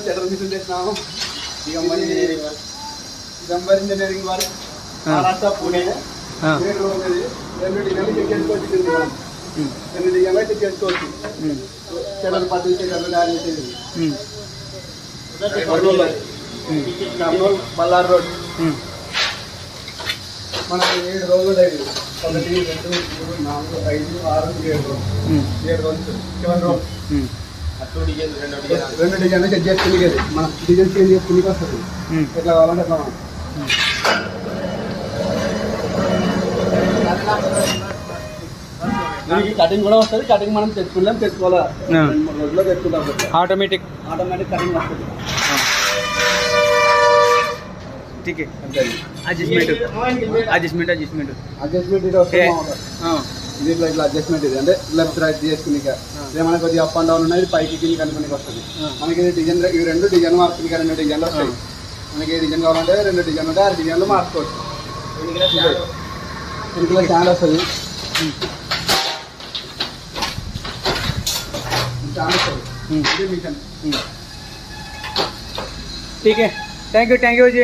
Shutter machine చేసినాము. Digambar engineering work Maharashtra Pune. 7 రోజులు 2 డిజైన్లు చెక్ చేసుకోవచ్చు. 2 డిజైన్లు చెక్ చేసుకోవచ్చు. షట్టర్ పద్ధతి షట్టర్ తయారు చేసేది కర్నూలు బల్లార్ రోడ్. మనకి 7 రోజులు డైలీ 1 2 3 4 5 6 7 రోజులు 7 రోజులు 7 రోజులు 2 డిజైన్లు చెక్ చేసుకుని మన డిజైన్ చేంజ్ చేసుకుని వస్తుంది. ఎట్లా కావాలంటే ఎట్లా దీనికి కటింగ్ కూడా వస్తుంది. కటింగ్ మనం తెచ్చుకోలేం, తెచ్చుకోవాలి 2-3 రోజుల్లో తెచ్చుకుంటాం. ఆటోమేటిక్ కటింగ్ వస్తుంది. ठीक है అడ్జస్ట్మెంట్ ఇది వస్తుంది. దీంట్లో ఇట్లా అడ్జస్ట్మెంట్ ఇది అంటే లెఫ్ట్ రైట్ చేసుకుని ఏమైనా కొద్దిగా అప్ అండ్ డౌన్ ఉన్నాయి పైకి కింద కనుక్కొని వస్తుంది. మనకి ఇది డిజైన్ ఇవి 2 డిజైన్ మార్చుకుని 2 డిజైన్లు వస్తాయి. మనకి ఏ డిజైన్ కావాలంటే 2 డిజైన్ ఉంటే 6 డిజైన్లు మార్చుకోవచ్చు. ఇంట్లో స్టాండ్ వస్తుంది. స్టాండ్ వస్తుంది. ठीक है थैंक यू जी.